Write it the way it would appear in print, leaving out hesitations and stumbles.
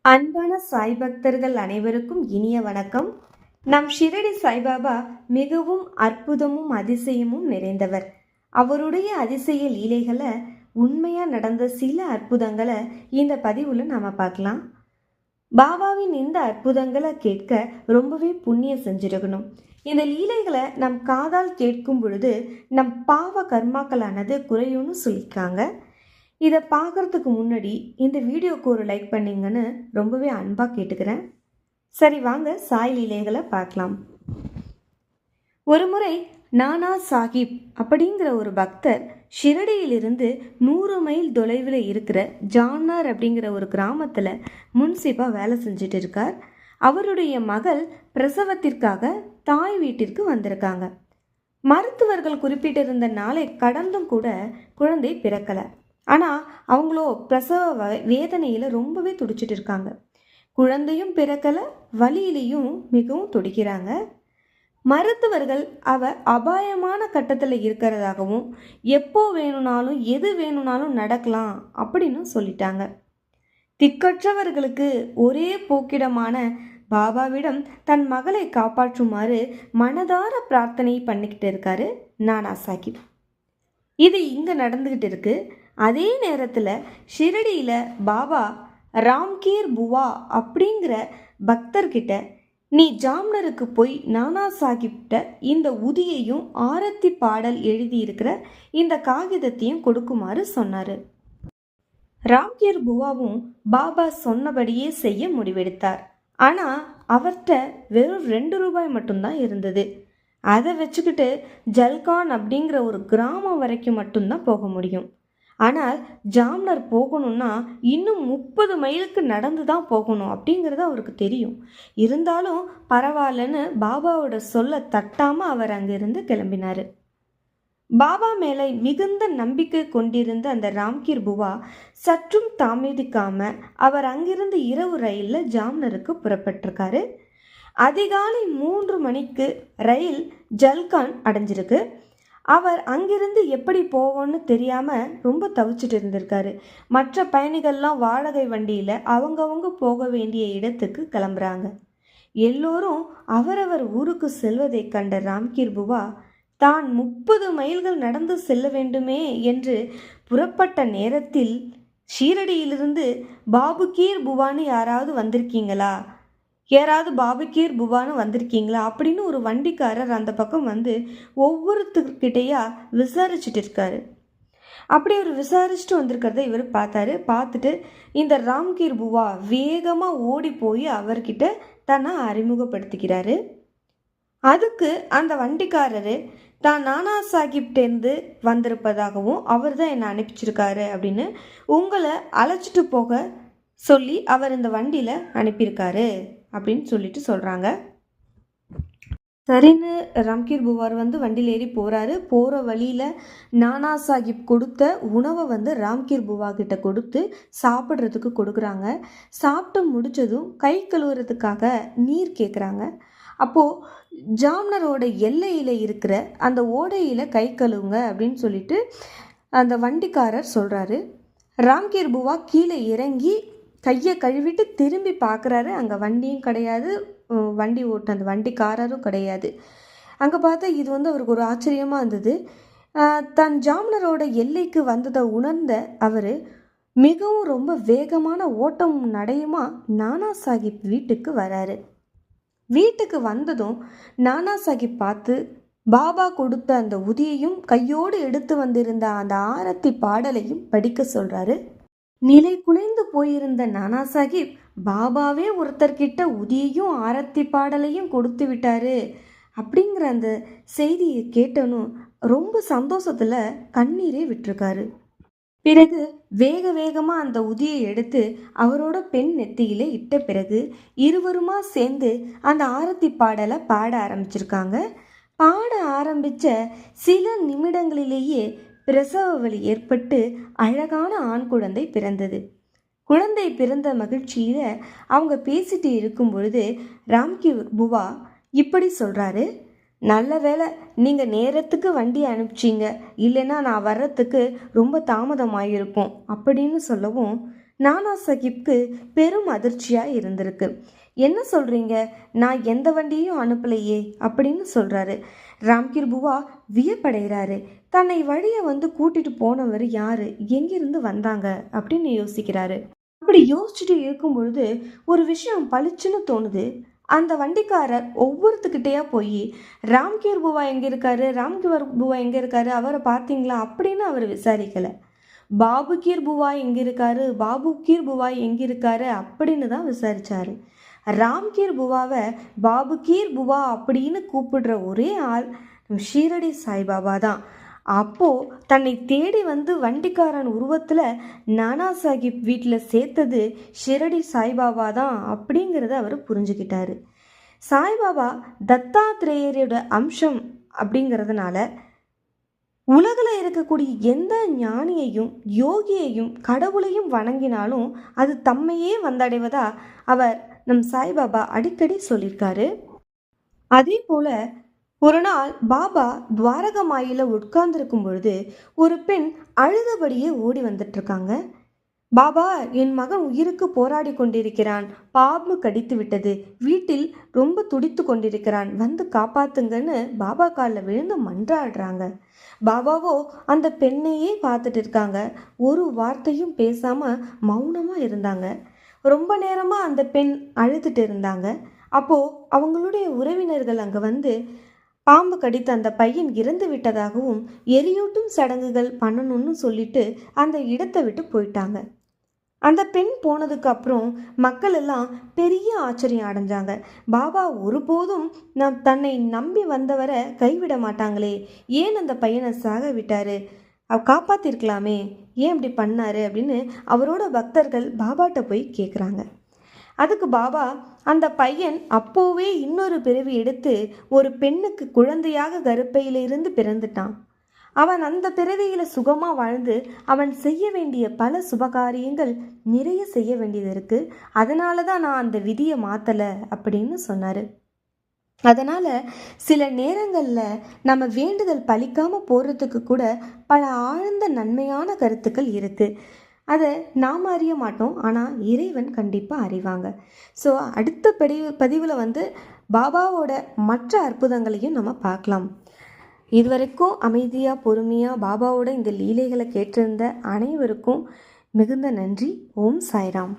அன்பான சாய் பக்தர்கள் அனைவருக்கும் இனிய வணக்கம். நம் ஷிரடி சாய்பாபா மிகவும் அற்புதமும் அதிசயமும் நிறைந்தவர். அவருடைய அதிசய லீலைகளை உண்மையா நடந்த சில அற்புதங்களை இந்த பதிவுல நாம பார்க்கலாம். பாபாவின் இந்த அற்புதங்களை கேட்க ரொம்பவே புண்ணியம் செஞ்சிருக்கணும். இந்த லீலைகளை நம் காதால் கேட்கும் பொழுது நம் பாவ கர்மாக்களானது குறையும்னு சொல்லியிருக்காங்க. இதை பார்க்குறதுக்கு முன்னாடி இந்த வீடியோக்கு ஒரு லைக் பண்ணிங்கன்னு ரொம்பவே அன்பாக கேட்டுக்கிறேன். சரி வாங்க சாய் லீலைகளை பார்க்கலாம். ஒரு முறை நானா சாஹிப் அப்படிங்கிற ஒரு பக்தர் ஷிரடியிலிருந்து 100 மைல் தொலைவில் இருக்கிற ஜான்னார் அப்படிங்கிற ஒரு கிராமத்தில் முன்சிப்பாக வேலை செஞ்சுட்டு இருக்கார். அவருடைய மகள் பிரசவத்திற்காக தாய் வீட்டிற்கு வந்திருக்காங்க. மருத்துவர்கள் குறிப்பிட்டிருந்த நாளை கடந்தும் கூட குழந்தை பிறக்கலை. ஆனால் அவங்களோ பிரசவ வேதனையில் ரொம்பவே துடிச்சிட்டு இருக்காங்க. குழந்தையும் பிறக்கலை, வலியிலையும் மிகவும் துடிக்கிறாங்க. மருத்துவர்கள் அபாயமான கட்டத்தில் இருக்கிறதாகவும் எப்போ வேணும்னாலும் எது வேணும்னாலும் நடக்கலாம் அப்படின்னு சொல்லிட்டாங்க. திக்கற்றவர்களுக்கு ஒரே போக்கிடமான பாபாவிடம் தன் மகளை காப்பாற்றுமாறு மனதார பிரார்த்தனை பண்ணிக்கிட்டு இருக்காரு நானா சாஹிப். இது இங்கே நடந்துக்கிட்டு இருக்கு. அதே நேரத்தில் ஷிரடியில் பாபா ராம்கீர் புவா அப்படிங்கிற பக்தர்கிட்ட நீ ஜாம்னருக்கு போய் நானா சாஹிப்கிட்ட இந்த உதியையும் ஆரத்தி பாடல் எழுதியிருக்கிற இந்த காகிதத்தையும் கொடுக்குமாறு சொன்னார். ராம்கீர் புவாவும் பாபா சொன்னபடியே செய்ய முடிவெடுத்தார். ஆனால் அவர்கிட்ட வெறும் 2 ரூபாய் மட்டும்தான் இருந்தது. அதை வச்சுக்கிட்டு ஜல்கான் அப்படிங்கிற ஒரு கிராமம் வரைக்கும் மட்டும்தான் போக முடியும். ஆனால் ஜாம்னர் போகணும்னா இன்னும் 30 மைலுக்கு நடந்து தான் போகணும் அப்படிங்கிறது அவருக்கு தெரியும். இருந்தாலும் பரவாயில்லன்னு பாபாவோட சொல்ல தட்டாமல் அவர் அங்கிருந்து கிளம்பினார். பாபா மேலே மிகுந்த நம்பிக்கை கொண்டிருந்த அந்த ராம்கீர் புவா சற்றும் தாமதிக்காம அவர் அங்கிருந்து இரவு ரயிலில் ஜாம்னருக்கு புறப்பட்டிருக்காரு. அதிகாலை 3 மணிக்கு ரயில் ஜல்கான் அடைஞ்சிருக்கு. அவர் அங்கிருந்து எப்படி போவோன்னு தெரியாமல் ரொம்ப தவிச்சிட்டு இருந்திருக்காரு. மற்ற பயணிகள்லாம் வாடகை வண்டியில் அவங்கவுங்க போக வேண்டிய இடத்துக்கு கிளம்புறாங்க. எல்லோரும் அவரவர் ஊருக்கு செல்வதை கண்ட ராம்கீர் புவா தான் 30 மைல்கள் நடந்து செல்ல வேண்டுமே என்று புறப்பட்ட நேரத்தில் ஷீரடியிலிருந்து பாபுகீர் புவான்னு யாராவது வந்திருக்கீங்களா, பாபுகீர் புவான்னு வந்திருக்கீங்களா அப்படின்னு ஒரு வண்டிக்காரர் அந்த பக்கம் வந்து ஒவ்வொருத்தர்கிட்டையா விசாரிச்சுட்டு இருக்காரு. அப்படி அவர் விசாரிச்சுட்டு வந்திருக்கிறத இவர் பார்த்துட்டு இந்த ராம்கீர் புவா வேகமாக ஓடி போய் அவர்கிட்ட தன்னை அறிமுகப்படுத்திக்கிறாரு. அதுக்கு அந்த வண்டிக்காரரு தான் நானா சாஹிப்டேருந்து வந்திருப்பதாகவும் அவர் தான் என்னை அனுப்பிச்சிருக்காரு அப்படின்னு உங்களை அழைச்சிட்டு போக சொல்லி அவர் இந்த வண்டியில் அனுப்பியிருக்காரு அப்படின்னு சொல்லிட்டு சொல்கிறாங்க. சரின்னு ராம்கீர் புவார் வண்டியில் ஏறி போகிறாரு. போகிற வழியில் நானா சாஹிப் கொடுத்த உணவை ராம்கீர் புவா கிட்ட கொடுத்து சாப்பிட்றதுக்கு கொடுக்குறாங்க. சாப்பிட்டு முடித்ததும் கை கழுவுறதுக்காக நீர் கேட்குறாங்க. அப்போது ஜாம்னரோட எல்லையில் இருக்கிற அந்த ஓடையில் கை கழுவுங்க அப்படின்னு சொல்லிட்டு அந்த வண்டிக்காரர் சொல்கிறாரு. ராம்கீர் புவா கீழே இறங்கி கையை கழுவிட்டு திரும்பி பார்க்குறாரு. அங்கே வண்டியும் கிடையாது, வண்டி ஓட்ட அந்த வண்டிக்காரரும் கிடையாது. அங்கே பார்த்தா இது அவருக்கு ஒரு ஆச்சரியமாக இருந்தது. தன் ஜாம்னரோட எல்லைக்கு வந்ததை உணர்ந்த அவர் மிகவும் ரொம்ப வேகமான ஓட்டம் நடையுமா நானா சாஹிப் வீட்டுக்கு வராரு. வீட்டுக்கு வந்ததும் நானா சாஹிப் பார்த்து பாபா கொடுத்த அந்த உதியையும் கையோடு எடுத்து வந்திருந்த அந்த ஆரத்தி பாடலையும் படிக்க சொல்கிறாரு. நிலை குலைந்து போயிருந்த நானா சாஹிப் பாபாவே ஒருத்தர்கிட்ட உதியையும் ஆரத்தி பாடலையும் கொடுத்து விட்டாரு அப்படிங்கிற அந்த செய்தியை கேட்டனும் ரொம்ப சந்தோஷத்தில் கண்ணீரே விட்டுருக்காரு. பிறகு வேக வேகமாக அந்த உதியை எடுத்து அவரோட பெண் நெத்தியிலே இட்ட பிறகு இருவருமா சேர்ந்து அந்த ஆரத்தி பாடலை பாட ஆரம்பிச்சிருக்காங்க. பாட ஆரம்பித்த சில நிமிடங்களிலேயே பிரசவ வலி ஏற்பட்டு அழகான ஆண் குழந்தை பிறந்தது. குழந்தை பிறந்த மகிழ்ச்சியில் அவங்க பேசிட்டு இருக்கும் பொழுது ராம்கீர் புவா இப்படி சொல்கிறாரு. நல்ல வேலை நீங்கள் நேரத்துக்கு வண்டி அனுப்பிச்சிங்க, இல்லைன்னா நான் வர்றதுக்கு ரொம்ப தாமதமாயிருக்கும் அப்படின்னு சொல்லவும் நானா சாஹிப்க்கு பெரும் அதிர்ச்சியாக இருந்திருக்கு. என்ன சொல்கிறீங்க, நான் எந்த வண்டியையும் அனுப்பலையே அப்படின்னு சொல்கிறாரு. ராம்கீர் புவா வியப்படைகிறாரு. தன்னை வழியை வந்து கூட்டிட்டு போனவர் யாரு, எங்கிருந்து வந்தாங்க அப்படின்னு யோசிக்கிறாரு. அப்படி யோசிச்சுட்டு இருக்கும் பொழுது ஒரு விஷயம் பளிச்சுன்னு தோணுது. அந்த வண்டிக்காரர் ஒவ்வொருத்துக்கிட்டேயா போய் ராம்கீர் புவா எங்கே இருக்காரு, ராம்கீர் புவா எங்கே இருக்காரு, அவரை பார்த்தீங்களா அப்படின்னு அவர் விசாரிக்கலை. பாபுகீர் புவா எங்கே இருக்காரு, பாபுகீர் புவா எங்கே இருக்காரு அப்படின்னு தான் விசாரிச்சாரு. ராம்கீர் புவாவை பாபுகீர் புவா அப்படின்னு கூப்பிடுற ஒரே ஆள் நம் ஷீரடி சாய்பாபா தான். அப்போது தன்னை தேடி வந்து வண்டிக்காரன் உருவத்தில் நானா சாஹிப் வீட்டில் சேர்த்தது ஷிரடி சாய்பாபா தான் அப்படிங்கிறத அவர் புரிஞ்சுக்கிட்டாரு. சாய்பாபா தத்தாத்ரேயரோட அம்சம் அப்படிங்கிறதுனால உலகில் இருக்கக்கூடிய எந்த ஞானியையும் யோகியையும் கடவுளையும் வணங்கினாலும் அது தம்மையே வந்தடைவதா அவர் நம் சாய்பாபா அடிக்கடி சொல்லியிருக்காரு. அதே போல் ஒரு நாள் பாபா துவாரகமாயில உட்கார்ந்துருக்கும் பொழுது ஒரு பெண் அழுதபடியே ஓடி வந்துட்டுருக்காங்க. பாபா, என் மகன் உயிருக்கு போராடி கொண்டிருக்கிறான், பாம்பு கடித்து விட்டது, வீட்டில் ரொம்ப துடித்து கொண்டிருக்கிறான், வந்து காப்பாத்துங்கன்னு பாபா காலில் விழுந்து மன்றாடுறாங்க. பாபாவோ அந்த பெண்ணையே பார்த்துட்டு இருக்காங்க. ஒரு வார்த்தையும் பேசாமல் மௌனமாக இருந்தாங்க. ரொம்ப நேரமாக அந்த பெண் அழுதுட்டு இருந்தாங்க. அப்போது அவங்களுடைய உறவினர்கள் அங்கே வந்து பாம்பு கடித்த அந்த பையன் இறந்து விட்டதாகவும் எரியூட்டும் சடங்குகள் பண்ணணும்னு சொல்லிட்டு அந்த இடத்தை விட்டு போயிட்டாங்க. அந்த பெண் போனதுக்கு அப்புறம் மக்கள் எல்லாம் பெரிய ஆச்சரியம் அடைஞ்சாங்க. பாபா ஒருபோதும் தன்னை நம்பி வந்தவரை கைவிட மாட்டாங்களே, ஏன் அந்த பையனை சாக விட்டாரு, காப்பாத்திருக்கலாமே, ஏன் இப்படி பண்ணாரு அப்படின்னு அவரோட பக்தர்கள் பாபாட்ட போய் கேட்குறாங்க. அதுக்கு பாபா, அந்த பையன் அப்போவே இன்னொரு பிறவி எடுத்து ஒரு பெண்ணுக்கு குழந்தையாக கருப்பையிலிருந்து பிறந்துட்டான். அவன் அந்த பிறவியில் சுகமாக வாழ்ந்து அவன் செய்ய வேண்டிய பல சுபகாரியங்கள் நிறைய செய்ய வேண்டியது இருக்குது. அதனால தான் நான் அந்த விதியை மாற்றலை அப்படின்னு சொன்னார். அதனால் சில நேரங்களில் நம்ம வேண்டுதல் பலிக்காமல் போகிறதுக்கு கூட பல ஆழ்ந்த நன்மையான கருத்துக்கள் இருக்குது. அதை நாம் அறிய மாட்டோம், ஆனால் இறைவன் கண்டிப்பாக அறிவாங்க. ஸோ அடுத்த பதிவில் வந்து பாபாவோட மற்ற அற்புதங்களையும் நம்ம பார்க்கலாம். இதுவரைக்கும் அமைதியாக பொறுமையாக பாபாவோட இந்த லீலைகளை கேட்டிருந்த அனைவருக்கும் மிகுந்த நன்றி. ஓம் சாய்ராம்.